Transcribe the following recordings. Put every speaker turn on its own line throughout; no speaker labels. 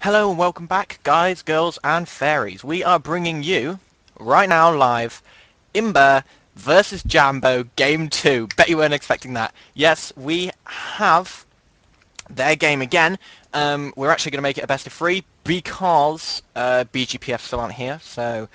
Hello and welcome back, guys, girls, and fairies. We are bringing you, right now, live, Imba versus Jambo Game 2. Bet you weren't expecting that. Yes, we have their game again. We're actually going to make it a best of 3 because BGPF still aren't here, so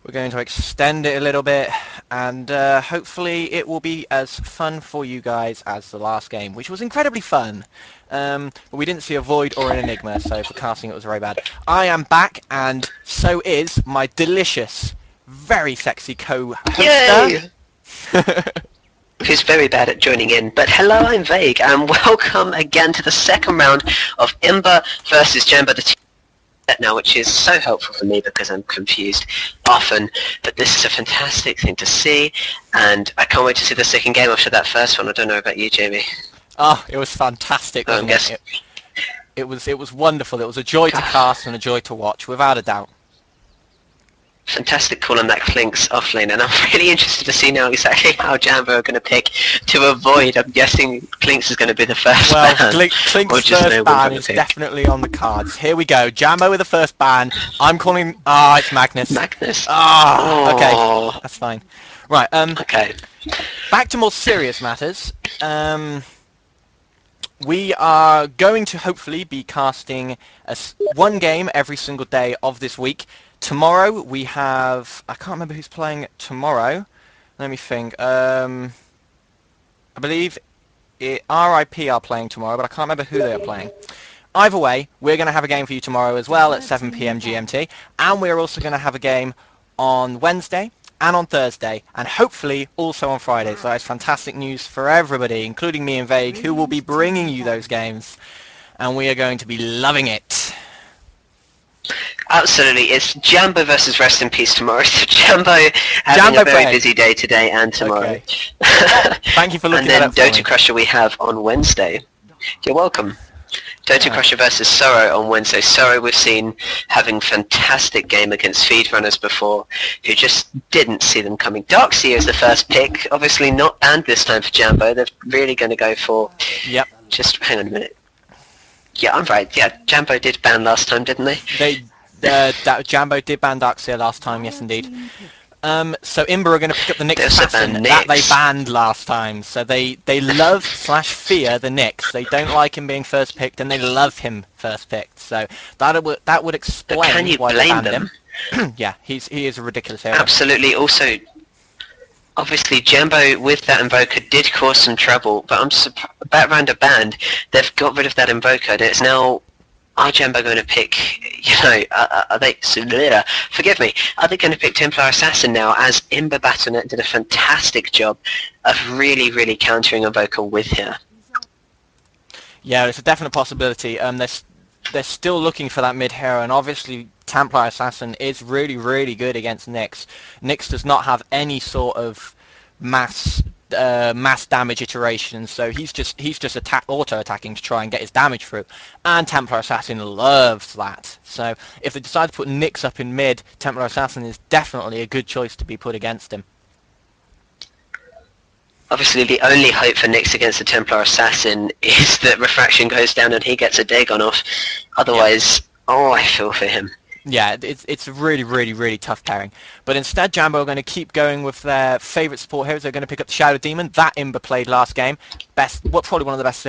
we're going to extend it a little bit, and hopefully it will be as fun for you guys as the last game, which was incredibly fun. But we didn't see a Void or an Enigma, so for casting it was very bad. I am back, and so is my delicious, very sexy co-hoster.
Who's very bad at joining in. But hello, I'm Vague, and welcome again to the second round of Imba versus Jambo, the now, which is so helpful for me because I'm confused often, but this is a fantastic thing to see, and I can't wait to see the second game after that first one. I don't know about you, Jamie.
Oh, it was fantastic, wasn't it? It was wonderful. It was a joy to cast and a joy to watch, without a doubt.
Fantastic call on that Clink's offlane, and I'm really interested to see now exactly how Jambo are going to pick to avoid. I'm guessing Clink's is going to be the first ban.
Clink's first ban is definitely on the cards. Here we go. Jambo with the first ban. I'm calling... it's Magnus.
Magnus.
Okay. That's fine. Right,
okay.
Back to more serious matters. We are going to hopefully be casting one game every single day of this week. Tomorrow we have... I can't remember who's playing tomorrow. Let me think. I believe RIP are playing tomorrow, but I can't remember who they are playing. Either way, we're going to have a game for you tomorrow as well at 7 PM GMT. And we're also going to have a game on Wednesday and on Thursday, and hopefully also on Friday. So that's fantastic news for everybody, including me and Vague, who will be bringing you those games. And we are going to be loving it.
Absolutely, it's Jambo versus Rest in Peace tomorrow. So Jambo having a very busy day today and tomorrow.
Okay. Thank you for looking
at
that up for
DelotA
me.
Crusher we have on Wednesday. You're welcome. DelotA Crusher versus Sorrow on Wednesday. Sorrow we've seen having fantastic game against Feedrunners before, who just didn't see them coming. Darkseer is the first pick, obviously not banned this time for Jambo. They're really going to go for...
Yep.
Just hang on a minute. Yeah, I'm right. Yeah, Jambo did ban last time, didn't they?
Jambo did ban Darkseer last time, yes indeed. So Imba are going to pick up the Nyx Assassin that they banned last time. So they love / fear the Nyx. They don't like him being first picked, and they love him first picked. So that would explain why they banned him. Yeah, he is a ridiculous hero.
Absolutely. Also, obviously Jambo with that Invoker did cause some trouble, but I'm back round a band. They've got rid of that Invoker, and it's now... Are Jambo going to pick, are they, forgive me, are they going to pick Templar Assassin now, as Imba Battlenet did a fantastic job of really, really countering Invoker with her?
Yeah, it's a definite possibility. They're still looking for that mid-hero, and obviously Templar Assassin is really, really good against Nyx. Nyx does not have any sort of mass damage iteration, so he's just auto-attacking to try and get his damage through, and Templar Assassin loves that. So if they decide to put Nyx up in mid, Templar Assassin is definitely a good choice to be put against him.
Obviously the only hope for Nyx against the Templar Assassin is that Refraction goes down and he gets a Dagon off. Otherwise, I feel for him.
Yeah, it's a really, really, really tough pairing. But instead, Jambo are going to keep going with their favourite support heroes. They're going to pick up the Shadow Demon. That Imba played last game. Probably one of the best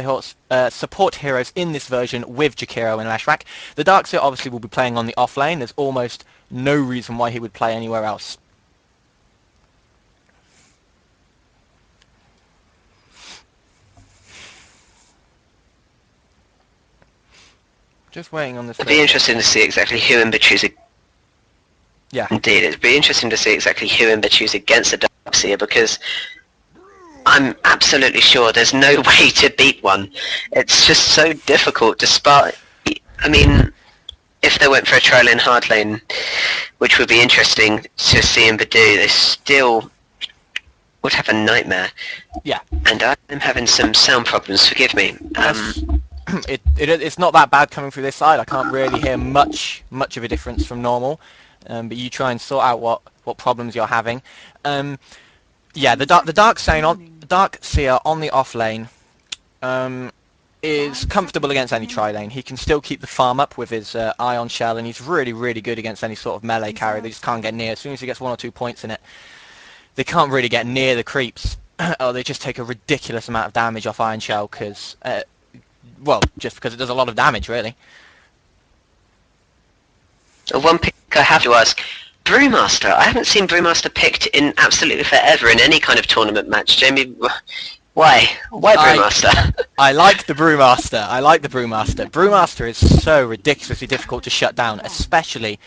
support heroes in this version with Jakiro and Lashrak. The Darkseer obviously will be playing on the off lane. There's almost no reason why he would play anywhere else. Just waiting on this.
It'd be interesting to see exactly who Imba chooses.
Yeah.
Indeed, it'd be interesting to see exactly who Imba chooses against the Darkseer, because I'm absolutely sure there's no way to beat one. It's just so difficult, despite... I mean, if they went for a trial in hard lane, which would be interesting to see Imba do, they still would have a nightmare.
Yeah.
And I'm having some sound problems, forgive me.
It's not that bad coming through this side. I can't really hear much of a difference from normal, but you try and sort out what problems you're having. Yeah, the Darkseer on the off lane is comfortable against any tri-lane. He can still keep the farm up with his Ion Shell, and he's really, really good against any sort of melee carry. They just can't get near. As soon as he gets 1 or 2 points in it, they can't really get near the creeps. Or they just take a ridiculous amount of damage off Iron Shell, because, well, just because it does a lot of damage, really.
One pick I have to ask, Brewmaster. I haven't seen Brewmaster picked in absolutely forever in any kind of tournament match. Jamie, why? Why Brewmaster?
I like the Brewmaster. I like the Brewmaster. Brewmaster is so ridiculously difficult to shut down, especially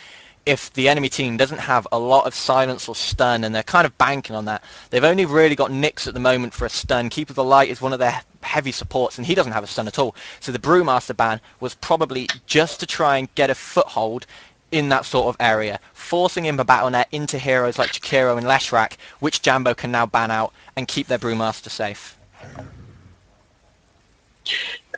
if the enemy team doesn't have a lot of silence or stun, and they're kind of banking on that. They've only really got Nyx at the moment for a stun. Keeper of the Light is one of their heavy supports, and he doesn't have a stun at all. So the Brewmaster ban was probably just to try and get a foothold in that sort of area, forcing Imba Battlenet into heroes like Jakiro and Leshrac, which Jambo can now ban out and keep their Brewmaster safe.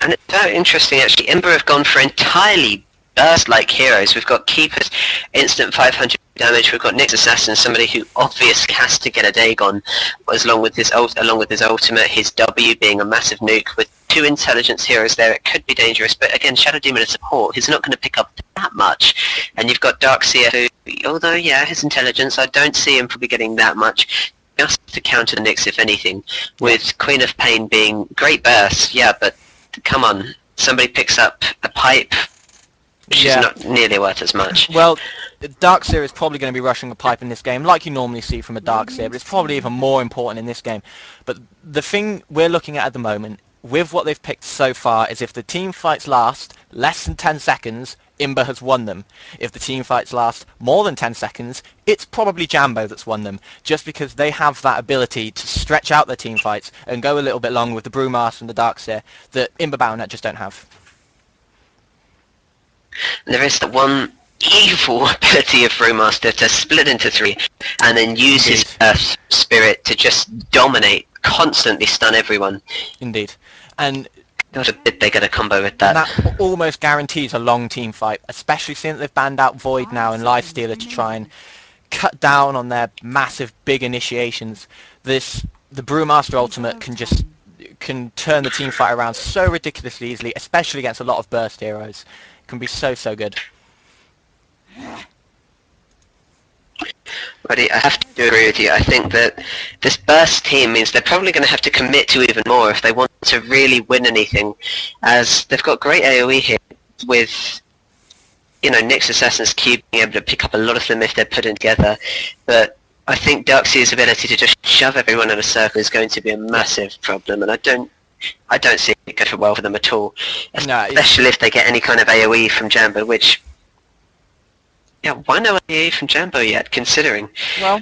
And it's very interesting, actually. Imba have gone for entirely burst-like heroes. We've got Keepers, instant 500 damage. We've got Nyx Assassin, somebody who obviously has to get a Dagon, along with his ultimate, his W being a massive nuke. With 2 intelligence heroes there, it could be dangerous. But again, Shadow Demon is support. He's not going to pick up that much. And you've got Darkseer, who, although, yeah, his intelligence, I don't see him probably getting that much. Just to counter the Nyx, if anything. With Queen of Pain being great burst, yeah, but come on. Somebody picks up a pipe, which is not nearly worth as much.
Well, Darkseer is probably going to be rushing a pipe in this game, like you normally see from a Darkseer, but it's probably even more important in this game. But the thing we're looking at the moment, with what they've picked so far, is if the team fights last less than 10 seconds, Imba has won them. If the team fights last more than 10 seconds, it's probably Jambo that's won them, just because they have that ability to stretch out their team fights and go a little bit long with the Brewmaster and the Darkseer that Imba Battlenet just don't have.
There is the one evil ability of Brewmaster to split into 3 and then use his Earth Spirit to just dominate, constantly stun everyone.
Indeed. And
God forbid they get a combo with that.
And that almost guarantees a long team fight, especially since they've banned out Void now and Lifestealer to try and cut down on their massive big initiations. The Brewmaster ultimate can turn the team fight around so ridiculously easily, especially against a lot of burst heroes. It can be so good.
Buddy, I have to agree with you. I think that this burst team means they're probably going to have to commit to even more if they want to really win anything, as they've got great AoE here with, you know, Nyx Assassin's Cube being able to pick up a lot of them if they're put in together. But I think Darkseer's ability to just shove everyone in a circle is going to be a massive problem, and I don't see it going well for them at all, especially if they get any kind of AoE from Jambo, which... Yeah, why no AoE from Jambo yet, considering?
Well,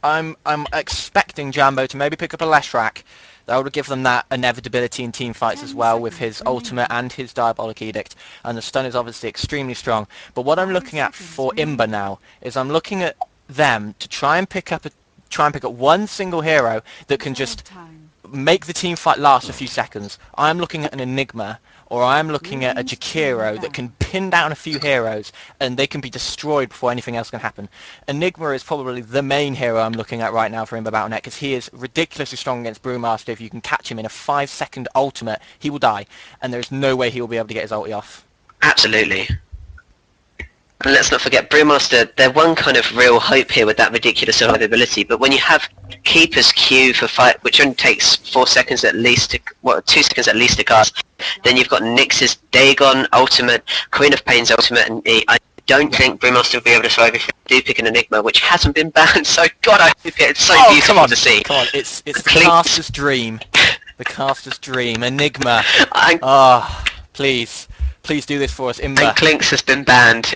I'm expecting Jambo to maybe pick up a Leshrac. That would give them that inevitability in team fights as well, with his ultimate and his Diabolic Edict. And the stun is obviously extremely strong. But what I'm looking at for Imba now is I'm looking at them to try and pick up one single hero that can just make the team fight last a few seconds. I'm looking at an Enigma, or I'm looking at a Jakiro that can pin down a few heroes and they can be destroyed before anything else can happen. Enigma is probably the main hero I'm looking at right now for Imba Battlenet, because he is ridiculously strong against Brewmaster. If you can catch him in a 5-second ultimate, he will die, and there's no way he will be able to get his ulti off.
Absolutely. And let's not forget, Brewmaster, they're one kind of real hope here with that ridiculous survivability, but when you have Keeper's Q for fight, which only takes 4 seconds at least to, 2 seconds at least to cast, then you've got Nyx's Dagon ultimate, Queen of Pain's ultimate, and I don't think Brewmaster will be able to survive if they do pick an Enigma, which hasn't been banned, so God, I hope it's so beautiful to see.
Come on, it's the caster's dream. The caster's dream, Enigma. Please do this for us, Imba.
And Clinks has been banned.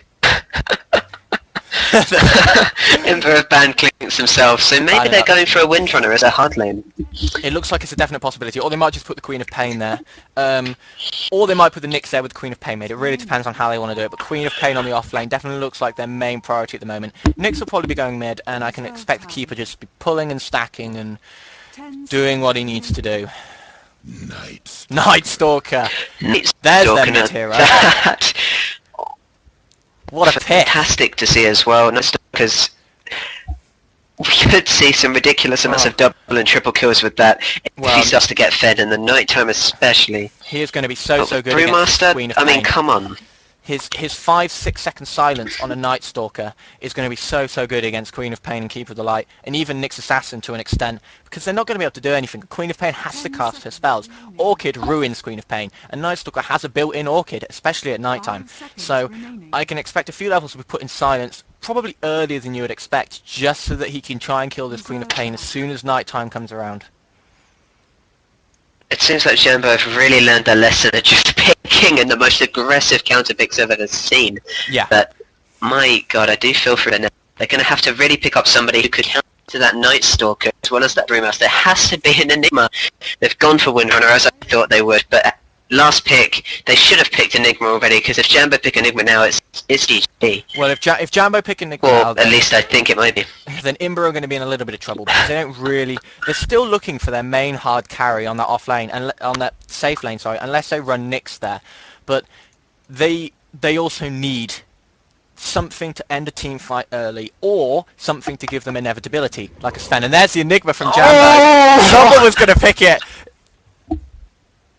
Imba have banned Clinks themselves, so maybe they're going for a Windrunner as a hard lane.
It looks like it's a definite possibility, or they might just put the Queen of Pain there. Or they might put the Nyx there with the Queen of Pain made. It really depends on how they want to do it, but Queen of Pain on the off lane definitely looks like their main priority at the moment. Nyx will probably be going mid, and I can expect the Keeper just to be pulling and stacking and doing what he needs to do. Night Stalker! There's their mid hero. What a pick!
Fantastic to see as well, because we could see some ridiculous amounts of double and triple kills with that if
Well,
he starts to get fed in the night time especially.
he is going to be so good against
Brewmaster,
Queen of
I mean,
Pain.
come on.
His 5-6 second silence on a Night Stalker is going to be so good against Queen of Pain and Keeper of the Light, and even Nyx Assassin to an extent, because they're not going to be able to do anything. Queen of Pain has to cast her spells. Orchid ruins Queen of Pain, and Night Stalker has a built-in Orchid, especially at night time. So I can expect a few levels to be put in silence, probably earlier than you would expect, just so that he can try and kill this Queen of Pain as soon as night time comes around.
It seems like Jambo have really learned their lesson of just picking in the most aggressive counter picks I've ever seen.
Yeah.
But my god, I do feel for them now. They're going to have to really pick up somebody who could counter that Night Stalker as well as that Brewmaster. There has to be an Enigma. They've gone for Windrunner as I thought they would, but last pick, they should have picked Enigma already, because if Jambo pick Enigma now, it's GG.
Well, if Jambo pick Enigma
Or
now,
at least I think it might be.
then Imba are going to be in a little bit of trouble, because they don't really... They're still looking for their main hard carry on that off lane, and on that safe lane, sorry, unless they run Nyx there. But they also need something to end a team fight early, or something to give them inevitability, like a Sven. And there's the Enigma from Jambo.
Oh!
Someone was going to pick it!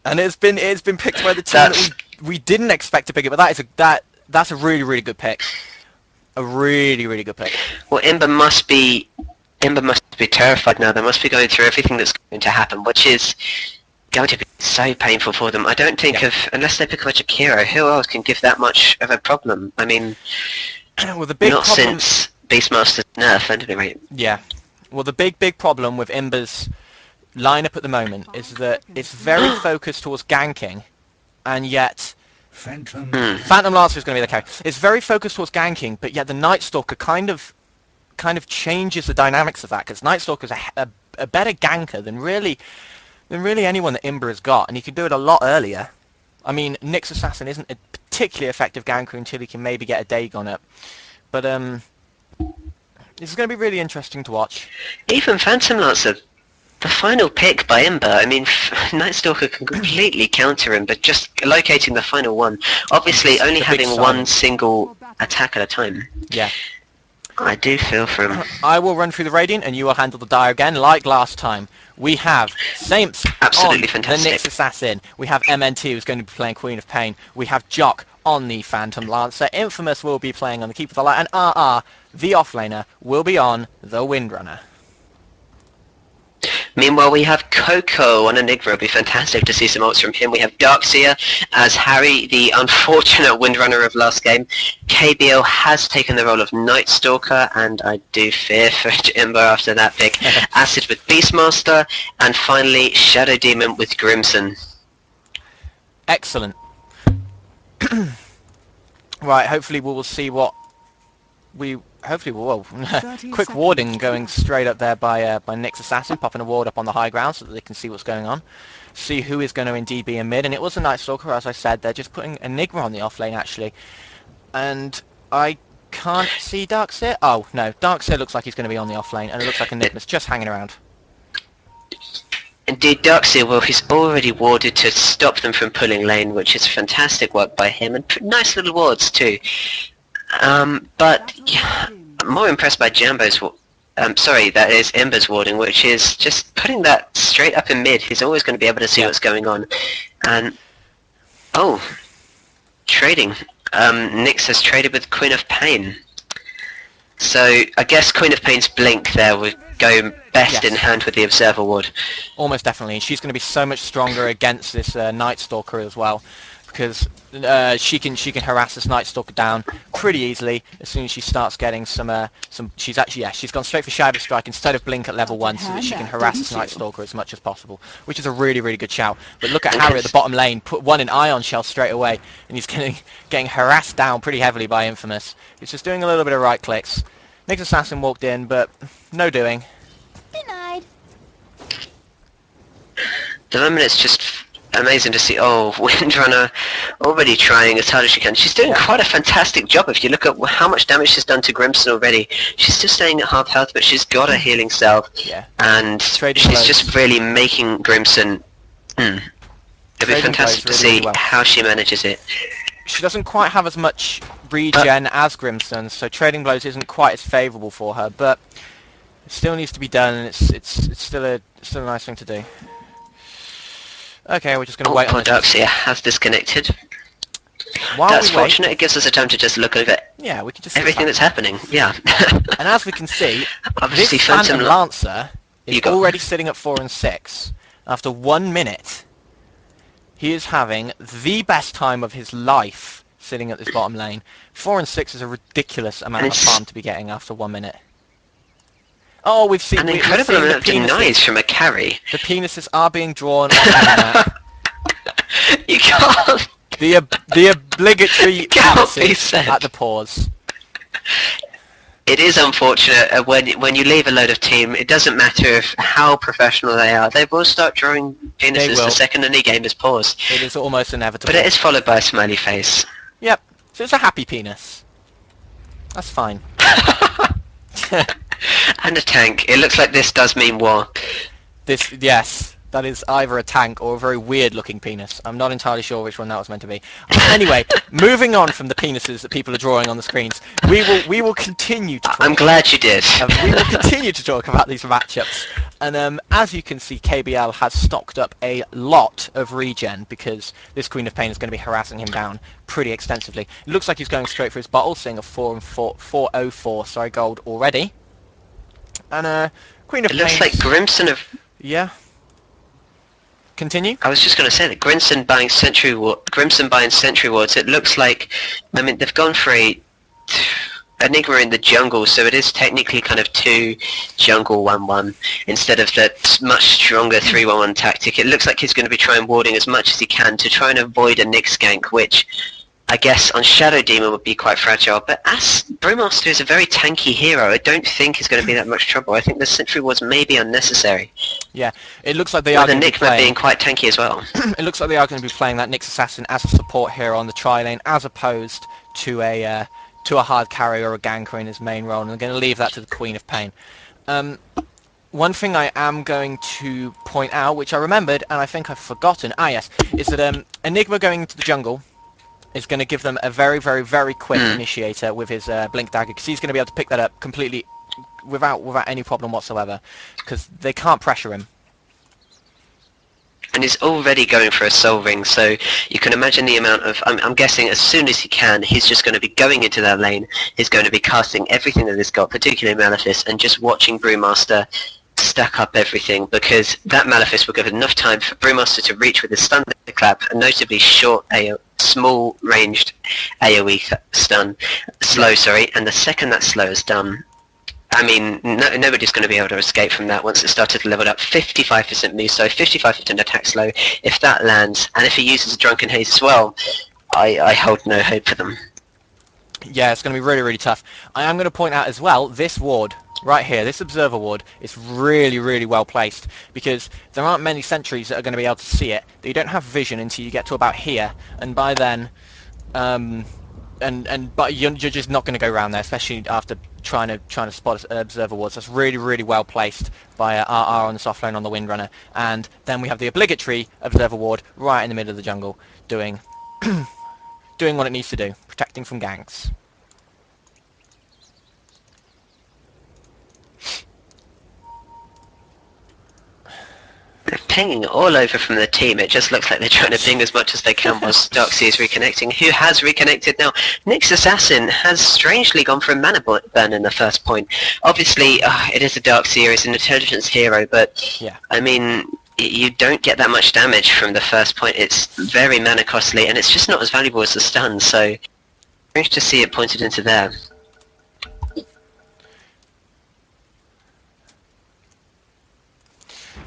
And it's been picked by the team that we didn't expect to pick it, but that's a really good pick. A really good pick.
Well, Imba must be terrified now. They must be going through everything that's going to happen, which is going to be so painful for them. I don't think unless they pick a bunch of Kiro, who else can give that much of a problem? I mean,
well, the big
not
problem,
since Beastmaster's nerf, at any rate.
Yeah. Well, the big problem with Imba's lineup at the moment is that it's very focused towards ganking, and yet Phantom Lancer is going to be the carry. It's very focused towards ganking, but yet the Night Stalker kind of changes the dynamics of that, because Night Stalker's a better ganker than really anyone that Imba has got, and he can do it a lot earlier. I mean, Nyx Assassin isn't a particularly effective ganker until he can maybe get a Dagon up, but this is going to be really interesting to watch.
Even Phantom Lancer, the final pick by Imba, I mean, Night Stalker can completely counter him, but just locating the final one, obviously only having one single attack at a time.
Yeah.
I do feel for him.
I will run through the Radiant, and you will handle the Dire again, like last time. We have Saints
Absolutely
on
fantastic.
the Nyx Assassin. We have MNT, who's going to be playing Queen of Pain. We have Jock on the Phantom Lancer. Infamous will be playing on the Keeper of the Light, and RR, the offlaner, will be on the Windrunner.
Meanwhile, we have Coco on Enigma. It'll be fantastic to see some ults from him. We have Darkseer as Harry, the unfortunate Windrunner of last game. KBL has taken the role of Night Stalker, and I do fear for Imba after that pick. Acid with Beastmaster, and finally Shadow Demon with Grimson.
Excellent. Right, hopefully we will see what we... Hopefully, whoa, quick warding going straight up there by Nyx Assassin, popping a ward up on the high ground so that they can see what's going on. See who is going to indeed be in mid, and it was a Night Stalker, as I said. They're just putting Enigma on the off lane, actually. And I can't see Darkseer. Oh, no, Darkseer looks like he's going to be on the off lane, and it looks like Enigma's just hanging around.
Indeed, Darkseer, well, he's already warded to stop them from pulling lane, which is fantastic work by him, and nice little wards too. But yeah, I'm more impressed by Jambo's that is Imba's warding, which is just putting that straight up in mid. He's always going to be able to see what's going on. And trading. Nyx has traded with Queen of Pain. So I guess Queen of Pain's blink there would go best in hand with the Observer ward.
Almost definitely, and she's going to be so much stronger against this Night Stalker as well, because she can harass this Night Stalker down pretty easily as soon as she starts getting some. She's gone straight for Shiver Strike instead of Blink at level 1 so that she can harass this Night Stalker as much as possible, which is a really good shout. But look at Harry at the bottom lane, put one in Ion Shell straight away, and he's getting harassed down pretty heavily by Infamous. He's just doing a little bit of right clicks. Nyx Assassin walked in, but no doing.
Denied.
The moment it's just amazing to see. Oh, Windrunner already trying as hard as she can. She's doing quite a fantastic job. If you look at how much damage she's done to Grimson already, she's still staying at half health, but she's got a healing cell.
Yeah.
And she's just really making Grimson. It'll be fantastic to see how she manages it.
She doesn't quite have as much regen as Grimson, so Trading Blows isn't quite as favourable for her, but It still needs to be done, and it's still a nice thing to do. Okay, we're just going to
Oh,
wait on
poor
this.
Darkseer has disconnected.
While
That's
we wait,
fortunate. It gives us a time to just look over
yeah, we can just see
everything
what's
that's happening. Yeah.
happening. And as we can see,
Obviously,
this
Phantom
Phantom Lancer is
You got-
already sitting at 4 and 6. After 1 minute, he is having the best time of his life sitting at this bottom lane. 4 and 6 is a ridiculous amount
And
of
it's-
farm to be getting after 1 minute. Oh, we've seen
An
we're
incredible
seeing
amount of
the
denies
penises.
from a carry.
The penises are being drawn on the map.
You can't.
The obligatory
Can't be
penises
said.
at the pause.
It is unfortunate when you leave a load of team. It doesn't matter how professional they are. They will start drawing penises
will.
the second any game is paused.
It is almost inevitable.
But it is followed by a smiley face.
Yep. So it's a happy penis. That's fine.
And a tank. It looks like this does mean war.
Yes, that is either a tank or a very weird-looking penis. I'm not entirely sure which one that was meant to be. Anyway, moving on from the penises that people are drawing on the screens, we will continue to talk.
I'm glad you did.
We will continue to talk about these matchups. And as you can see, KBL has stocked up a lot of regen because this Queen of Pain is going to be harassing him down pretty extensively. It looks like he's going straight for his bottle, seeing a 404 gold already. And Queen of
It
Pain.
looks like Grimson of...
Yeah. Continue.
I was just going to say that Grimson buying Sentry Wards, it looks like... I mean, they've gone for a Enigma in the jungle, so it is technically kind of 2 jungle 1-1 instead of that much stronger 3-1-1 tactic. It looks like he's going to be trying warding as much as he can to try and avoid a Nyx gank, which I guess on Shadow Demon would be quite fragile. But as Brewmaster is a very tanky hero, I don't think he's going to be that much trouble. I think the Sentry Wards may be unnecessary.
Yeah, it looks like they are
The
going to be
Enigma
playing.
being quite tanky as well.
It looks like they are going to be playing that Nyx Assassin as a support hero on the tri-lane, as opposed to a hard carry or a ganker in his main role, and they're going to leave that to the Queen of Pain. One thing I am going to point out, which I remembered and I think I've forgotten, yes, is that Enigma going into the jungle is going to give them a very, very, very quick initiator with his Blink Dagger, because he's going to be able to pick that up completely without any problem whatsoever, because they can't pressure him.
And he's already going for a Soul Ring, so you can imagine the amount of... I'm guessing as soon as he can, he's just going to be going into that lane. He's going to be casting everything that he's got, particularly Malefice, and just watching Brewmaster stack up everything, because that Malefice will give enough time for Brewmaster to reach with his stun clap, and notably small ranged AoE stun, slow, sorry, and the second that slow is done, I mean, nobody's going to be able to escape from that once it started to level up. 55% Muso, 55% attack slow. If that lands, and if he uses a Drunken Haze as well, I hold no hope for them.
Yeah, it's going to be really, really tough. I am going to point out as well, this ward right here, this Observer ward, is really, really well placed, because there aren't many sentries that are going to be able to see it. You don't have vision until you get to about here, and by then, but you're just not going to go around there, especially after trying to spot Observer wards. That's really, really well placed by RR on the soft lane on the Windrunner, and then we have the obligatory Observer ward right in the middle of the jungle, doing doing what it needs to do, protecting from ganks.
They're pinging all over from the team. It just looks like they're trying to ping as much as they can while Darkseer is reconnecting. Who has reconnected now? Nyx Assassin has strangely gone for a mana burn in the first point. Obviously, it is a Darkseer, it's an intelligence hero, but
Yeah.
I mean, you don't get that much damage from the first point. It's very mana costly, and it's just not as valuable as the stun, so strange to see it pointed into there.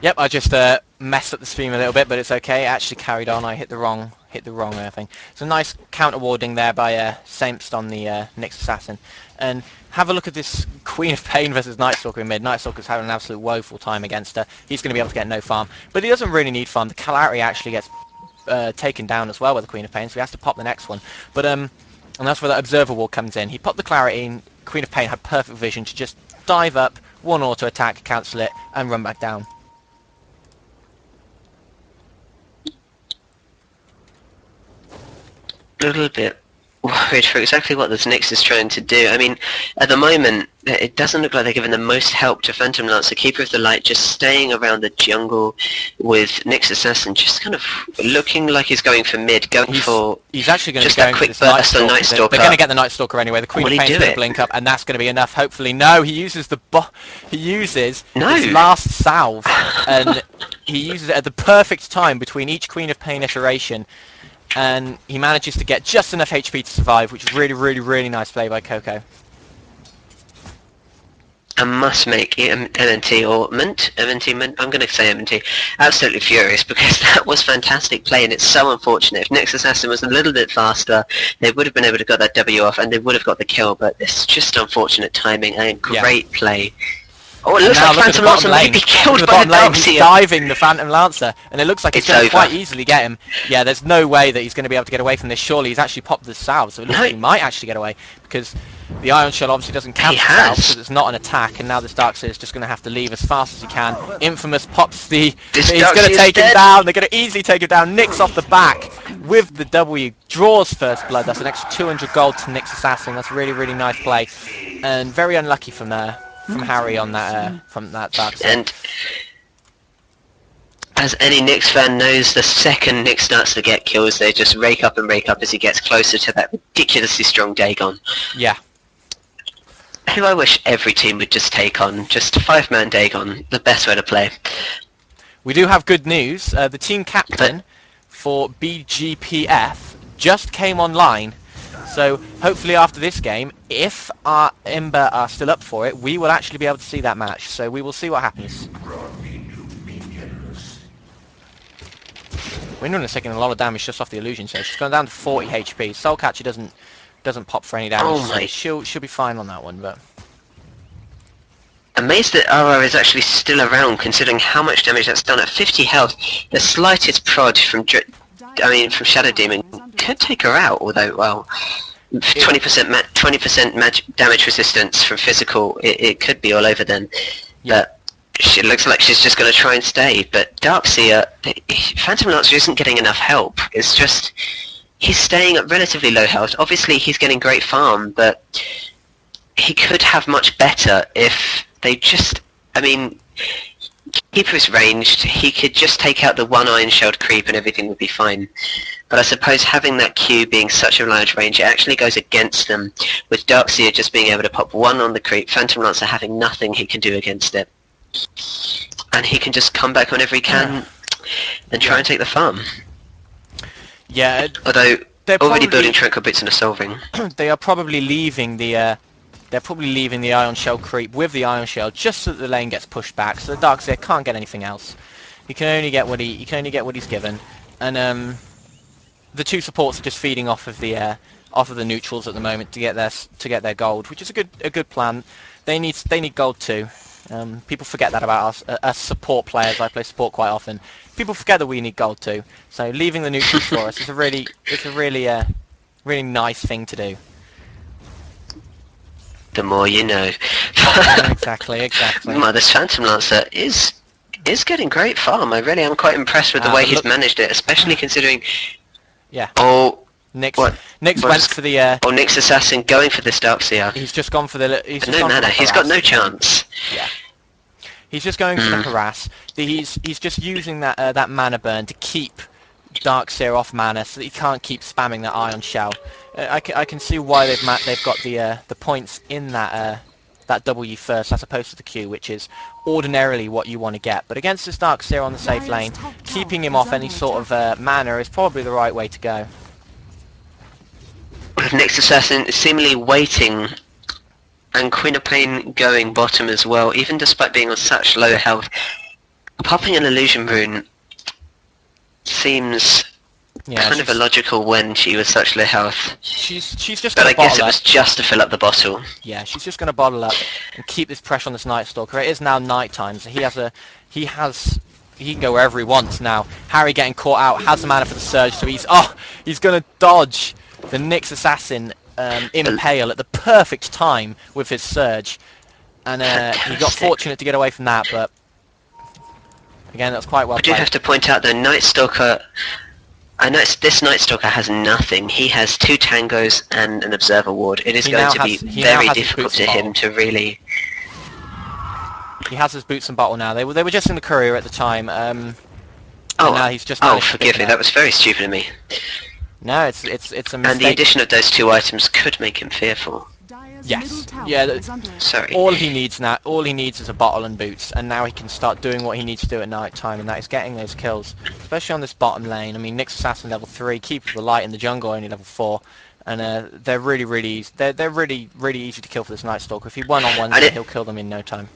Yep, I just messed up the stream a little bit, but it's okay. It actually carried on. I hit the wrong thing. It's a nice counter warding there by Saimst on the Nyx Assassin. And have a look at this Queen of Pain versus Night Stalker in mid. Night Stalker's having an absolute woeful time against her. He's going to be able to get no farm, but he doesn't really need farm. The Calamity actually gets taken down as well by the Queen of Pain, so he has to pop the next one. But and that's where that Observer Wall comes in. He popped the Clarity, and Queen of Pain had perfect vision to just dive up, one auto attack, cancel it, and run back down.
A little bit worried for exactly what this Nyx is trying to do. I mean, at the moment, it doesn't look like they're giving the most help to Phantom Lancer. Keeper of the Light just staying around the jungle with Nyx Assassin just kind of looking like he's going for mid, going for
he's actually going to
just
be going
that
for
quick
this Night
burst on
Stalker.
Night Stalker.
They're going to get the Night Stalker anyway. The Queen of
Will he
Pain's
do
going to
it?
blink up, and that's going to be enough. Hopefully, no. He uses
No.
his last salve, and he uses it at the perfect time between each Queen of Pain iteration. And he manages to get just enough HP to survive, which is really, really, really nice play by Coco.
I must make MNT or Mint, MNT, Mint, I'm going to say MNT, absolutely furious because that was fantastic play and it's so unfortunate. If Nyx Assassin was a little bit faster, they would have been able to get that W off and they would have got the kill, but it's just unfortunate timing and great play. Oh, it looks like Phantom Lancer might be killed by the
Darkseer. He's
Darkseer.
diving the Phantom Lancer, and it looks like it's going to
over.
quite easily get him. Yeah, there's no way that he's going to be able to get away from this. Surely he's actually popped the salve, so it looks like he might actually get away, because the Ion Shell obviously doesn't count the salve, because it's not an attack, and now this Darkseer is just going to have to leave as fast as he can. Infamous pops the... He's going to take him down. They're going to easily take him down. Nyx off the back with the W. Draws first blood. That's an extra 200 gold to Nyx Assassin. That's a really, really nice play. And very unlucky from there. From Harry on that from that Darkseer.
And as any Nyx fan knows, the second Nyx starts to get kills, they just rake up as he gets closer to that ridiculously strong Dagon.
Yeah.
Who I wish every team would just take on, just a 5-man Dagon, the best way to play.
We do have good news. The team captain for BGPF just came online. So hopefully after this game, if our Imba are still up for it, we will actually be able to see that match. So we will see what happens. Windrunner is taking a lot of damage just off the illusion, so she's gone down to 40 HP. Soulcatcher doesn't pop for any damage, so she'll be fine on that one. But
amazed that RR is actually still around, considering how much damage that's done at 50 health. The slightest prod from Shadow Demon could take her out, although, well, 20% damage resistance from physical, it could be all over then.
Yeah.
But it looks like she's just going to try and stay. But Darkseer, Phantom Lancer isn't getting enough help. It's just, he's staying at relatively low health. Obviously, he's getting great farm, but he could have much better if they just, Keeper is ranged, he could just take out the one Iron Shelled creep and everything would be fine. But I suppose having that Q being such a large range, it actually goes against them, with Darkseer just being able to pop one on the creep, Phantom Lancer having nothing he can do against it. And he can just come back whenever he can and try and take the farm.
Yeah.
Although, already building Tranquil Bits and a Soul Ring.
They are probably leaving the... They're probably leaving the Ion Shell creep with the Ion Shell just so that the lane gets pushed back, so the Darkseer can't get anything else. He can only get what he's given, and the two supports are just feeding off of the neutrals at the moment to get their gold, which is a good plan. They need gold too. People forget that about us as support players. I play support quite often. People forget that we need gold too. So leaving the neutrals for us is a really nice thing to do.
The more you know.
Exactly.
Well, this Phantom Lancer is getting great farm. I really am quite impressed with the way he's managed it, especially considering...
Yeah.
Oh,
Nyx went for the...
Oh, Nyx Assassin going for this Darkseer.
He's just gone for the...
No mana, he's got no chance.
Yeah. He's just going for the harass. He's just using that mana burn to keep Darkseer off mana so that he can't keep spamming that Ion Shell. I can see why they've got the points in that W first as opposed to the Q, which is ordinarily what you want to get. But against this Darkseer on the safe lane, keeping him off any sort of mana is probably the right way to go.
With Nyx Assassin seemingly waiting, and Queen of Pain going bottom as well, even despite being on such low health. Popping an Illusion Rune seems kind of illogical when she was such low health.
She's just.
But I guess it was just to fill up the bottle.
Yeah, she's just going to bottle up and keep this pressure on this Night Stalker. It is now night time, so he can go wherever he wants now. Harry getting caught out, has the mana for the surge, so he's going to dodge the Nyx Assassin impale at the perfect time with his surge, and he got fortunate to get away from that, but again, that's quite well played.
I do have to point out the Night Stalker I know this Night Stalker has nothing. He has 2 tangos and an observer ward. It is going to be very difficult for him to really...
He has his boots and bottle now. They were just in the courier at the time. And now he's just
forgive me. That was very stupid of me.
No, it's a mistake.
And the addition of those 2 items could make him fearful.
Yes. Yeah.
Sorry.
All he needs is a bottle and boots, and now he can start doing what he needs to do at night time, and that is getting those kills, especially on this bottom lane. I mean, Nyx Assassin level 3, Keeper of the Light in the jungle only level 4, and they're really easy to kill for this Night Stalker. If he one-on-ones them, he'll kill them in no time.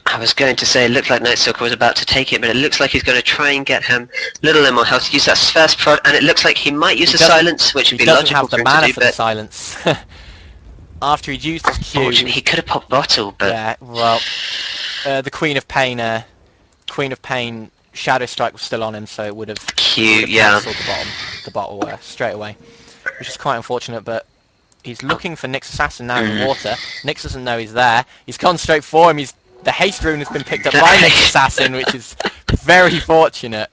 I was going to say it looked like Night Stalker was about to take it, but it looks like he's going to try and get him little more health, use that first prod, and it looks like he might use a silence, which would be logical for him to do. He doesn't have the mana for the silence. After he'd used his Q... Unfortunately, he could have popped bottle, but...
Yeah, well, the Queen of Pain Shadow Strike was still on him, so it would have cancelled the bottle straight away, which is quite unfortunate, but he's looking for Nyx Assassin now in the water. Nyx doesn't know he's there. He's gone straight for him. The haste rune has been picked up by Nyx Assassin, which is very fortunate.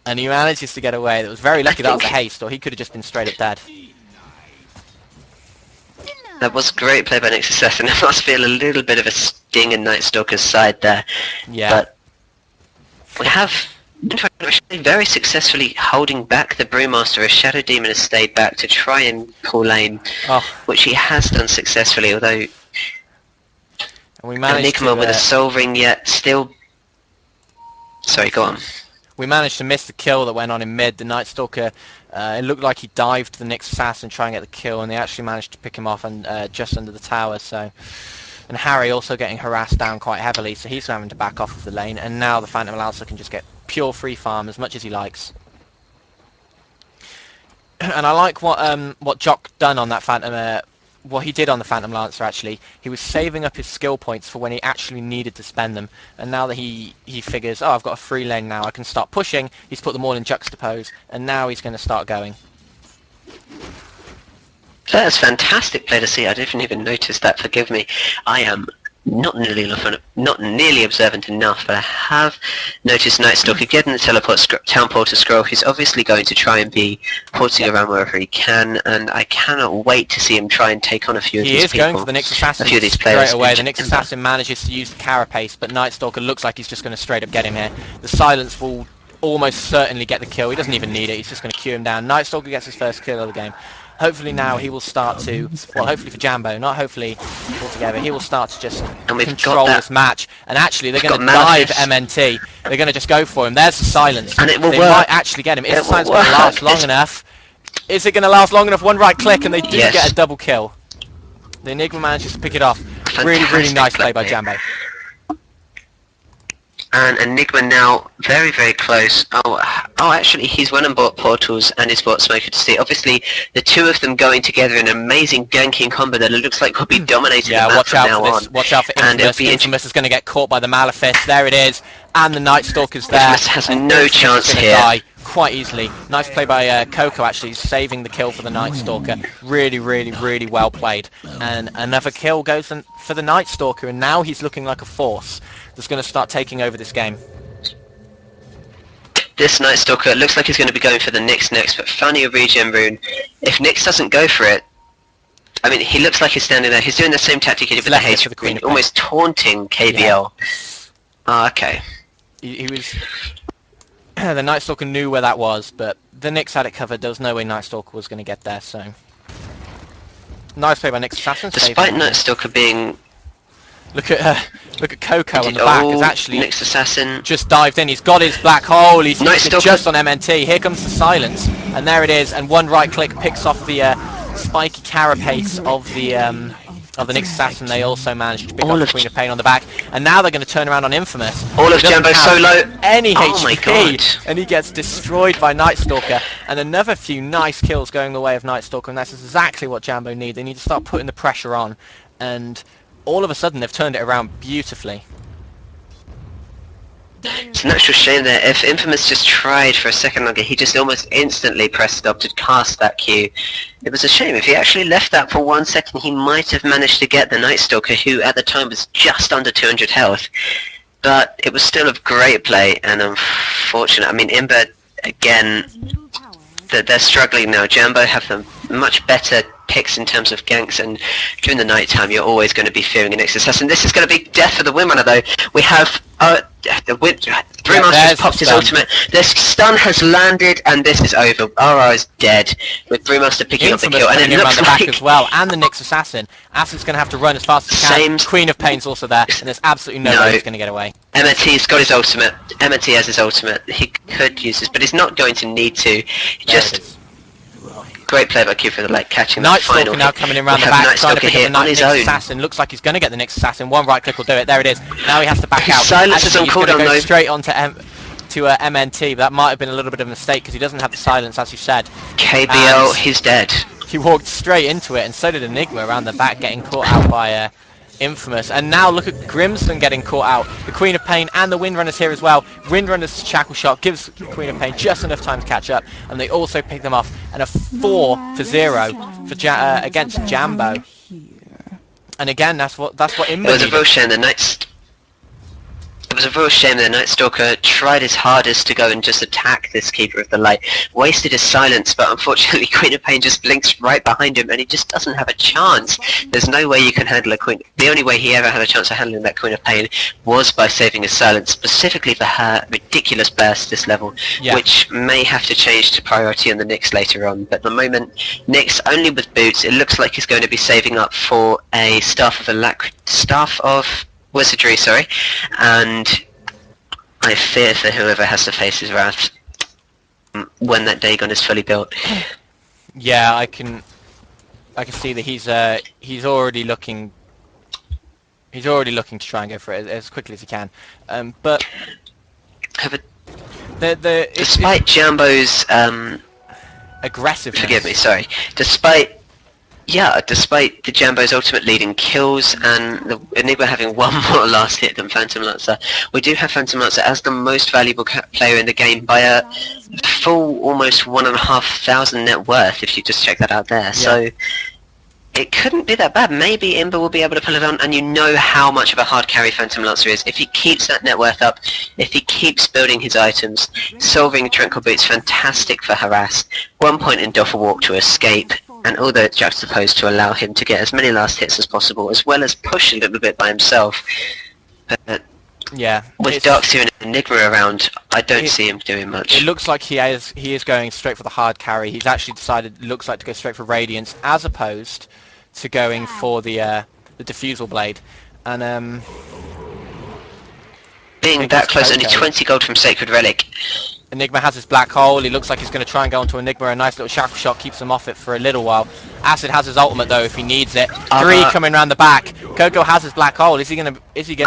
And he manages to get away. It was very lucky that was a haste, or he could have just been straight up dead.
That was great play by Nyx Assassin. I must feel a little bit of a sting in Night Stalker's side there.
Yeah.
But we have very successfully holding back the Brewmaster as Shadow Demon has stayed back to try and pull lane, which he has done successfully, although...
And we managed
Enigma with a soul ring yet still... Sorry, go on.
We managed to miss the kill that went on in mid. The Night Stalker, it looked like he dived to the Nyx Assassin trying to get the kill, and they actually managed to pick him off and just under the tower. So, and Harry also getting harassed down quite heavily, so he's having to back off of the lane. And now the Phantom Lancer can just get pure free farm as much as he likes. And I like what Jock done on that Phantom. What he did on the Phantom Lancer, actually, he was saving up his skill points for when he actually needed to spend them. And now that he figures, oh, I've got a free lane now, I can start pushing, he's put them all in juxtapose, and now he's going to start going.
That is fantastic play to see. I didn't even notice that, forgive me. I am not nearly observant enough, but I have noticed Night Stalker getting the teleporter scroll. He's obviously going to try and be porting around wherever he can, and I cannot wait to see him try and take on a few of these people.
He is going for the Nyx Assassin
a few of these players
straight away. The Nyx Assassin manages to use the carapace, but Night Stalker looks like he's just going to straight up get him here. The silence will almost certainly get the kill. He doesn't even need it. He's just going to queue him down. Night Stalker gets his first kill of the game. Hopefully now he will start to, well, hopefully for Jambo, not hopefully altogether, he will start to just control this match. And actually, they're going to dive MNT. They're going to just go for him. There's the silence.
And it will
they
work.
might actually get him. Is the silence going to last long enough? Is it going to last long enough? One right click and they do get a double kill. The Enigma manages to pick it off. Really nice play by Jambo.
And Enigma now very close. Oh, actually, he's went and bought portals and he's bought Smoker to see. Obviously, the two of them going together in an amazing ganking combo that it looks like could be dominating the map from now on.
Watch out for Infamous. Infamous is going to get caught by the Malefice. There it is. And the Night Stalker's there.
Infamous has no chance here.
Die quite easily. Nice play by Coco, actually, saving the kill for the Night Stalker. Really well played. And another kill goes for the Night Stalker, and now he's looking like a force that's going to start taking over this game.
This Night Stalker looks like he's going to be going for the Nyx next, but funny a regen rune. If Nyx doesn't go for it, I mean, he looks like he's standing there. He's doing the same tactic he did with the haste rune, almost taunting KBL.
Yeah.
Oh, okay.
He was... the Night Stalker knew where that was, but the Nyx had it covered. There was no way Night Stalker was going to get there, so... Nice play by Nyx Assassin.
Despite Night Stalker being...
Look at Coco on the back. It's actually
Nyx Assassin
just dived in. He's got his black hole. He's just on MNT. Here comes the silence, and there it is. And one right click picks off the spiky carapace of the Nyx Assassin. They also managed to pick up the Queen of Pain on the back, and now they're going to turn around on Infamous.
All of Jambo solo.
Any
HP, my God.
And he gets destroyed by Night Stalker. And another few nice kills going the way of Night Stalker, and that's exactly what Jambo need. They need to start putting the pressure on, and all of a sudden they've turned it around beautifully.
It's an actual shame there. If Infamous just tried for a second longer, he just almost instantly pressed stop to cast that Q. It was a shame. If he actually left that for 1 second, he might have managed to get the Night Stalker, who at the time was just under 200 health. but it was still a great play and unfortunate. I mean, Imba, again, they're struggling now. Jambo have the much better picks in terms of ganks, and during the night time you're always going to be fearing an Nyx assassin. This is going to be death for the Windrunner though. We have Brewmaster's popped his ultimate. This stun has landed and this is over. RR is dead with Brewmaster picking up the kill, and it looks
the
like
back as well, and the Nyx assassin. Acid's going to have to run as fast as he can. Queen of Pain's also there, and there's absolutely no way he's going to get away.
MNT's got his ultimate. MNT has his ultimate. He could use this, but he's not going to need to. Great play by Keeper of the Light, catching that final
hit. Now coming in around the back, trying to pick up the Nyx assassin. Looks like he's going to get the Nyx assassin. One right click will do it. There it is. Now he has to back out.
Silence is on cooldown though.
Straight on to MNT, but that might have been a little bit of a mistake because he doesn't have the silence, as you said.
KBL, he's dead.
He walked straight into it, and so did Enigma around the back, getting caught out by Infamous. And now look at Grimston getting caught out. The Queen of Pain and the Windrunner's here as well. Windrunner's shackle shot gives the Queen of Pain just enough time to catch up, and they also pick them off. And a 4-0 for against Jambo. And again, that's what Imba.
It was a real shame the Night Stalker tried his hardest to go and just attack this Keeper of the Light. Wasted his silence, but unfortunately Queen of Pain just blinks right behind him and he just doesn't have a chance. There's no way you can handle a Queen. The only way he ever had a chance of handling that Queen of Pain was by saving his silence, specifically for her ridiculous burst this level, which may have to change to priority on the Nyx later on. But at the moment, Nyx only with boots. It looks like he's going to be saving up for a Staff of Wizardry, sorry, and I fear for whoever has to face his wrath when that Dagon is fully built.
Yeah, I can see that he's already looking to try and go for it as quickly as he can. But
despite Jambo's
aggressiveness.
Forgive me, sorry. Despite the Jambo's ultimate lead in kills and the Enigma having one more last hit than Phantom Lancer, we do have Phantom Lancer as the most valuable player in the game by a full almost 1,500 net worth, if you just check that out there. Yeah. So it couldn't be that bad. Maybe Imba will be able to pull it on, and you know how much of a hard carry Phantom Lancer is. If he keeps that net worth up, if he keeps building his items, solving Tranquil Boots, fantastic for harass. 1 point in Doffer Walk to escape, and all that juxtaposed to allow him to get as many last hits as possible, as well as push a little bit by himself. But
yeah,
with Darkseer and Enigma around, I don't see him doing much.
It looks like he is going straight for the hard carry. He's actually decided, looks like, to go straight for Radiance, as opposed to going for the Diffusal Blade. And
being that close, only 20 gold from Sacred Relic.
Enigma has his black hole. He looks like he's going to try and go onto Enigma. A nice little shackle shot keeps him off it for a little while. Acid has his ultimate though if he needs it. Three coming around the back. Coco has his black hole. Is he going to actually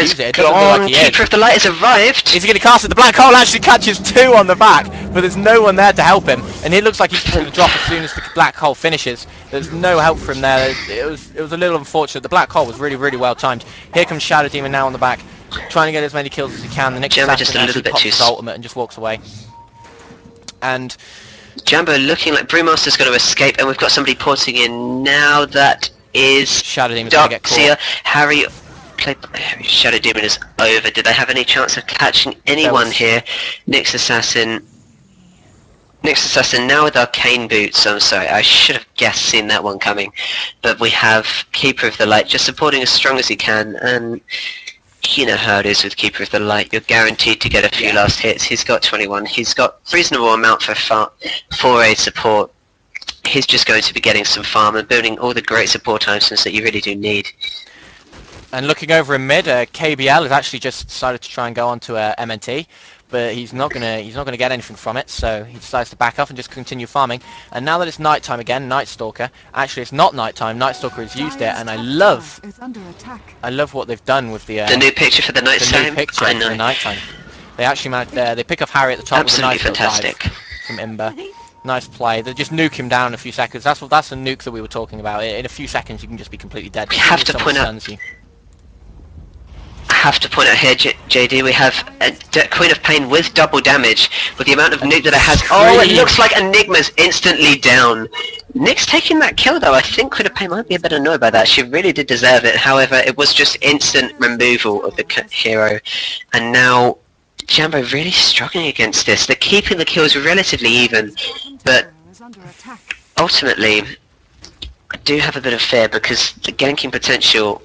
use it? It doesn't look like he is.
Keeper of the Light has arrived.
Is he going to cast it? The black hole actually catches 2 on the back, but there's no one there to help him. And it looks like he's going to drop as soon as the black hole finishes. There's no help from there. It was a little unfortunate. The black hole was really, really well timed. Here comes Shadow Demon now on the back, trying to get as many kills as he can. The next
Jambo just a little bit too
ultimate and just walks away. And
Jambo looking like Brewmaster's going to escape, and we've got somebody porting in now. That is
Shadow Demon's going to get caught.
Harry Shadow Demon is over. Did they have any chance of catching anyone here? Nyx Assassin now with Arcane Boots. I'm sorry, I should have seen that one coming. But we have Keeper of the Light just supporting as strong as he can, and you know how it is with Keeper of the Light. You're guaranteed to get a few last hits. He's got 21. He's got reasonable amount for 4A support. He's just going to be getting some farm and building all the great support items that you really do need.
And looking over in mid, KBL has actually just decided to try and go onto MNT, but he's not gonna get anything from it, so he decides to back off and just continue farming. And now that it's nighttime again, Night Stalker. Actually, it's not nighttime. Night Stalker has used it, and I love what they've done with the
new picture for the nighttime.
The new picture for the nighttime. They actually managed. They pick off Harry at the top.
Absolutely
with a nice
fantastic
from Imba. Nice play. They just nuke him down in a few seconds. That's the nuke that we were talking about. In a few seconds, you can just be completely dead.
We have to point out. have to point out here, JD, we have Queen of Pain with double damage, with the amount of nuke that it has. Oh, it looks like Enigma's instantly down. Nick's taking that kill though. I think Queen of Pain might be a bit annoyed by that. She really did deserve it. However, it was just instant removal of the hero. And now Jambo really struggling against this. They're keeping the kills relatively even, but ultimately I do have a bit of fear because the ganking potential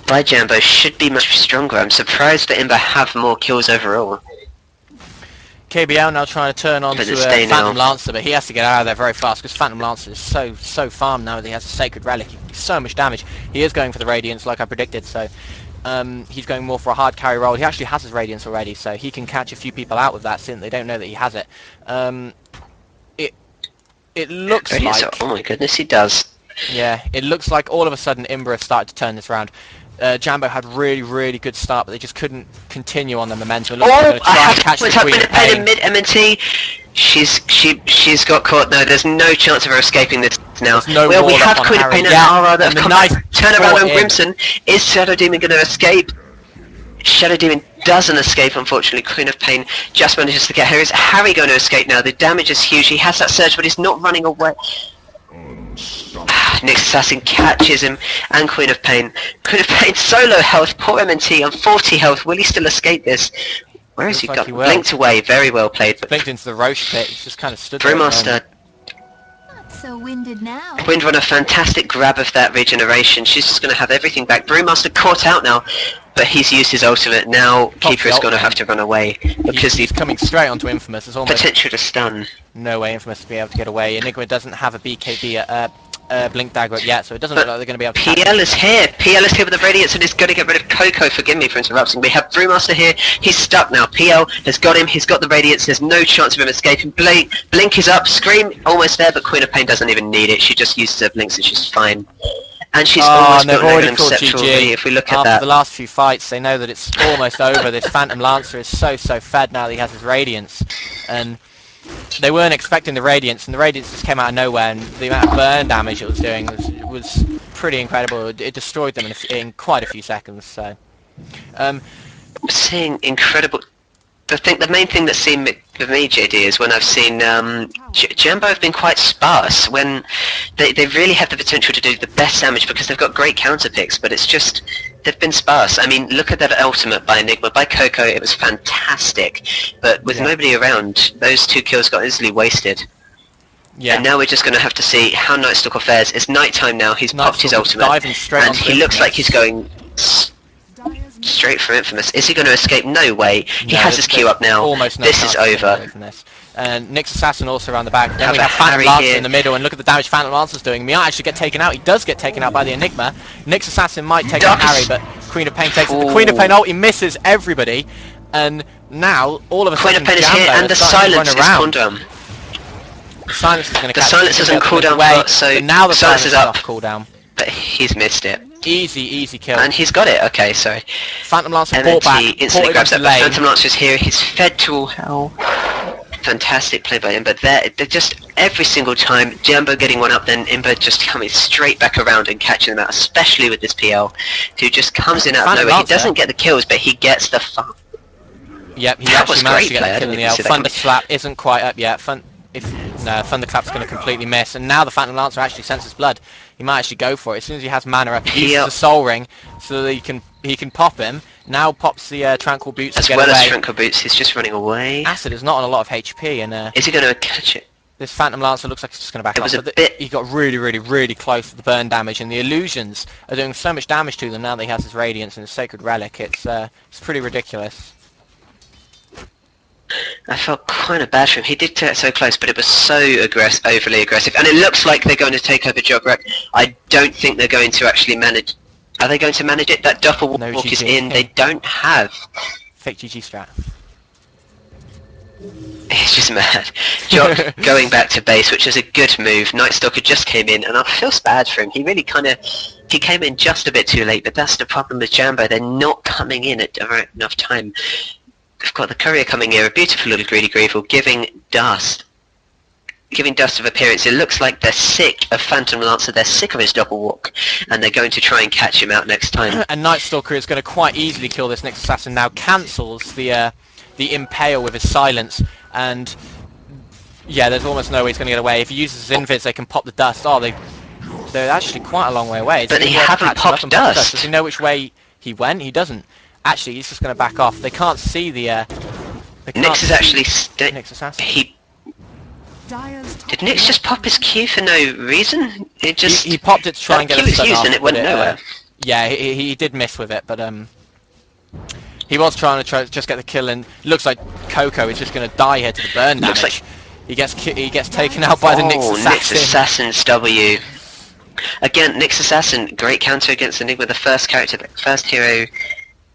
by Jambo should be much stronger. I'm surprised that Imba have more kills overall.
KBL now trying to turn on to Phantom Lancer, but he has to get out of there very fast because Phantom Lancer is so farmed now that he has a Sacred Relic. He can do so much damage. He is going for the Radiance like I predicted, so he's going more for a hard carry role. He actually has his Radiance already, so he can catch a few people out with that since they don't know that he has it. It looks like...
Oh my goodness, he does.
Yeah, it looks like all of a sudden Imba have started to turn this around. Jambo had really good start, but they just couldn't continue on the momentum.
Oh, I have to catch the Queen of Pain in mid MNT. She's got caught. No, there's no chance of her escaping this now. Well, we have Queen of Pain and Ara that have come back. Turn around on Grimson. Is Shadow Demon going to escape? Shadow Demon doesn't escape, unfortunately. Queen of Pain just manages to get her. Is Harry going to escape now? The damage is huge. He has that surge, but he's not running away. Nick's Assassin catches him, and Queen of Pain. Queen of Pain, so low health, poor MNT on 40 health. Will he still escape this? Where has he gone? Blinked away, very well played. But
blinked into the Roche pit, he's just kind of stood there.
Brewmaster.
So winded now.
Windrunner, fantastic grab of that regeneration. She's just going to have everything back. Brewmaster caught out now, but he's used his ultimate. Now Keeper is going to have to run away because
he's coming straight onto Infamous. There's almost
potential to stun.
No way Infamous to be able to get away. Enigma doesn't have a BKB Blink Dagger yet, so it doesn't look like they're going to be able to...
PL is here. PL is here with the Radiance and is going to get rid of Coco. Forgive me for interrupting. We have Brewmaster here. He's stuck now. PL has got him. He's got the Radiance. There's no chance of him escaping. Blink is up. Scream almost there, but Queen of Pain doesn't even need it. She just uses her Blinks and she's fine. And she's almost got an Sceptral if we look at that.
After the last few fights, they know that it's almost over. This Phantom Lancer is so fed now that he has his Radiance. And they weren't expecting the Radiance, and the Radiance just came out of nowhere, and the amount of burn damage it was doing was pretty incredible. It destroyed them in quite a few seconds. So,
seeing incredible. The main thing that's seen with me, JD, is when I've seen Jambo have been quite sparse. When they really have the potential to do the best damage because they've got great counter picks, but it's just they've been sparse. I mean, look at that ultimate by Enigma, by Coco. It was fantastic, but with nobody around, those 2 kills got easily wasted. Yeah. And now we're just going to have to see how Nightstalker fares. It's nighttime now. He's popped his ultimate, and he looks like he's going straight for Infamous. Is he going to escape? No way. He has his Q up now.
Almost no
this is over.
And Nick's Assassin also around the back. Then we have Phantom Lancer in the middle, and look at the damage Phantom Lancer's doing. He might actually get taken out. He does get taken out by the Enigma. Nick's Assassin might take out Harry, but Queen of Pain takes it. The Queen of Pain ulti misses everybody, and now all of a sudden
Queen of Pain is here, and the silence is cooled down.
The silence is going to catch
the silence isn't cooled down, so
now the
silence is up.
Cooldown.
But he's missed it.
Easy kill.
And he's got it. Okay, sorry.
Phantom Lancer brought back.
Instantly grabs that. But Phantom Lancer's here. He's fed to all hell. Fantastic play by Imba. They're just every single time Jambo getting one up, then Imba just coming straight back around and catching them out. Especially with this PL, who just comes in out of nowhere. He doesn't get the kills, but he gets the fun.
Yep, he actually managed to get the kill in the L. Thunder Slap isn't quite up yet. Thunderclap's going to completely miss, and now the Phantom Lancer actually senses blood. He might actually go for it as soon as he has mana up. He uses the Soul Ring so that he can pop him. Now pops the Tranquil Boots
as
to get
well
away.
As Tranquil Boots, he's just running away.
Acid is not on a lot of HP, and
is he going to catch it?
This Phantom Lancer looks like it's just going to back off. He got really close to the burn damage, and the illusions are doing so much damage to them now that he has his Radiance and his Sacred Relic. It's pretty ridiculous.
I felt kind of bad for him. He did get so close, but it was so overly aggressive. And it looks like they're going to take over Jogrek. I don't think they're going to actually manage... Are they going to manage it? That Doppel walk is in. They don't have...
Fake GG strat.
He's just mad. Jock going back to base, which is a good move. Nightstalker just came in, and I feel bad for him. He really he came in just a bit too late, but that's the problem with Jambo. They're not coming in at the right enough time. We've got the courier coming here, a beautiful little greedy Greevil, giving Dust. giving Dust of appearance. It looks like they're sick of Phantom Lancer, they're sick of his double walk, and they're going to try and catch him out next time.
And Night Stalker is going to quite easily kill this Nyx Assassin now, cancels the Impale with his silence, and yeah, there's almost no way he's going to get away. If he uses his invis, they can pop the Dust. Oh, they're actually quite a long way away.
But they haven't popped Dust.
Does he know which way he went? He doesn't. Actually, he's just going to back off. They can't see the...
Nyx is actually...
Nyx Assassin.
Did Nyx just pop his Q for no reason? It just...
He popped it to try and get a stun off,
and it went nowhere.
Yeah, he did miss with it, but he was trying to just get the kill, and looks like Coco is just going to die here to the burn damage.
Looks like...
He gets taken out by the Nyx Assassin.
Nyx Assassin's W. Again, Nyx Assassin, great counter against Enigma, the first hero,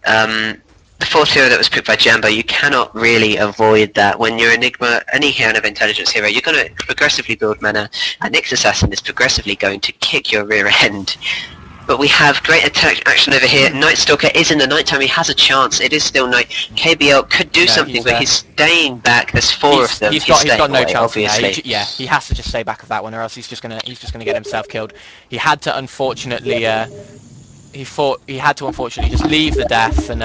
the fourth hero that was picked by Jambo. You cannot really avoid that. When you're Enigma, any kind of intelligence hero, you're going to progressively build mana, and Nyx Assassin is progressively going to kick your rear end. But we have great attack action over here. Night Stalker is in the nighttime, he has a chance. It is still night. KBL could do something, but he's staying back. There's four of them.
He's got no
away,
chance.
Obviously.
He has to just stay back of that one, or else he's just gonna get himself killed. He had to unfortunately just leave the death and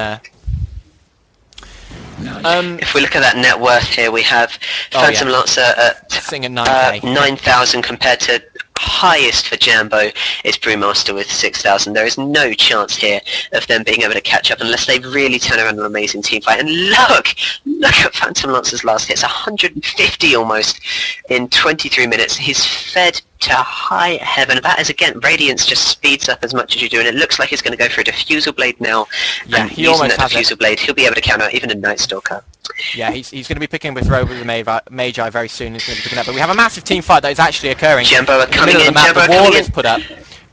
if we look at that net worth here, we have Phantom Lancer at
sitting at 9k.
9,000 compared to highest for Jambo is Brewmaster with 6,000. There is no chance here of them being able to catch up unless they really turn around an amazing team fight. And look at Phantom Lancer's last hit. It's 150 almost in 23 minutes. He's fed to high heaven. That is, again, Radiance just speeds up as much as you do, and it looks like he's going to go for a Diffusal Blade now.
Yeah,
and
he
using
almost
that
has
Diffusal Blade, he'll be able to counter even a Night Stalker.
Yeah, he's going to be picking with Rover the Magi very soon. He's going to be picking up, but we have a massive team fight that is actually occurring.
Jambo are coming in.
The wall is put up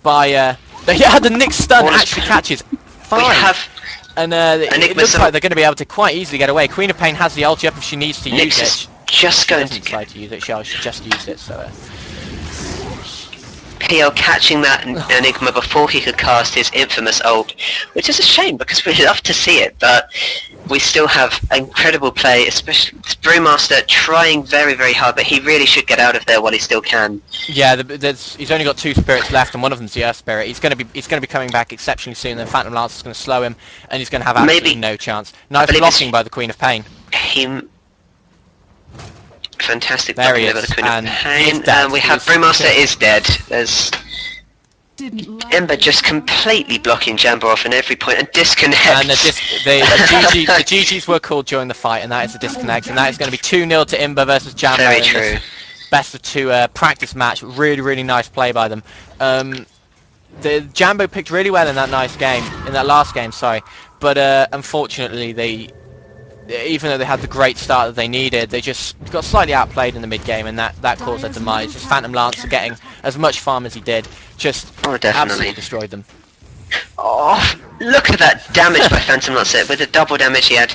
by the Nyx stun actually catches. Fine.
We have
and it looks like they're going to be able to quite easily get away. Queen of Pain has the ulti up if she needs to use it.
Just going to
decide to use it. She just used it. So.
PL catching that Enigma before he could cast his infamous ult, which is a shame because we'd love to see it, but we still have incredible play, especially Brewmaster trying very, very hard, but he really should get out of there while he still can.
Yeah, he's only got 2 spirits left, and one of them's the Earth Spirit. He's going to be coming back exceptionally soon. Then Phantom Lance is going to slow him, and he's going to have absolutely no chance. Nice blocking by the Queen of Pain.
Fantastic
there he is,
by the Queen of Pain.
And
we have Brewmaster is dead. There's Imba just completely blocking Jambo off in every point and disconnects.
And the GGs were called during the fight, and that is a disconnect, and that is going to be 2-0 to Imba versus Jambo.
Very true.
Best of 2 practice match. Really, really nice play by them. The Jambo picked really well in that last game, sorry, but unfortunately even though they had the great start that they needed, they just got slightly outplayed in the mid-game, and that caused their demise. Just Phantom Lancer getting as much farm as he did, just absolutely destroyed them.
Oh, look at that damage by Phantom Lancer. With the double damage he had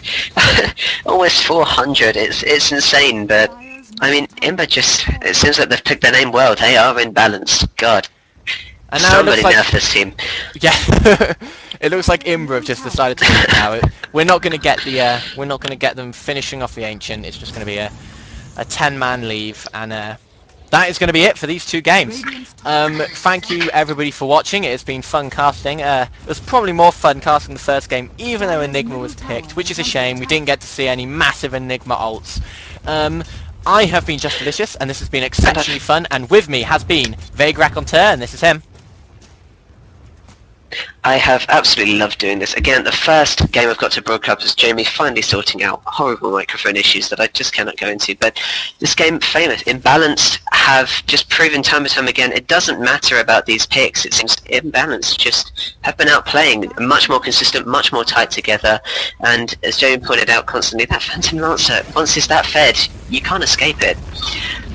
almost 400. It's insane, but I mean, Imba it seems like they've picked their name well. They are in balance. God. And now somebody nerf this team.
Yeah, it looks like Imba have just decided to leave now. We're not going to get them finishing off the Ancient. It's just going to be a 10-man leave, and that is going to be it for these 2 games. Thank you everybody for watching. It has been fun casting. It was probably more fun casting the first game, even though Enigma was picked, which is a shame. We didn't get to see any massive Enigma ults. I have been Just Delicious, and this has been exceptionally fun. And with me has been Vague Raconteur, and this is him.
I have absolutely loved doing this. Again, the first game I've got to broadcast was Jamie finally sorting out horrible microphone issues that I just cannot go into. But this game, famous, Imbalanced, have just proven time and time again, it doesn't matter about these picks. It seems Imbalanced just have been outplaying, much more consistent, much more tight together. And as Jamie pointed out constantly, that Phantom Lancer, once it's that fed, you can't escape it.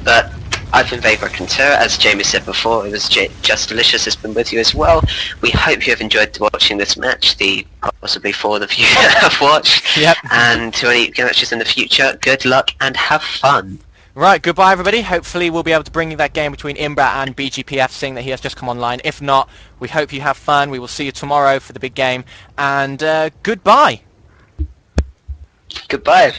But I've been Vague Raconteur, as Jamie said before. It was Just Delicious has been with you as well. We hope you have enjoyed watching this match, possibly 4 of you have watched.
Yep.
And to any matches in the future, good luck and have fun.
Right, goodbye everybody. Hopefully we'll be able to bring you that game between Imba and BGPF, seeing that he has just come online. If not, we hope you have fun. We will see you tomorrow for the big game. And goodbye.
Goodbye.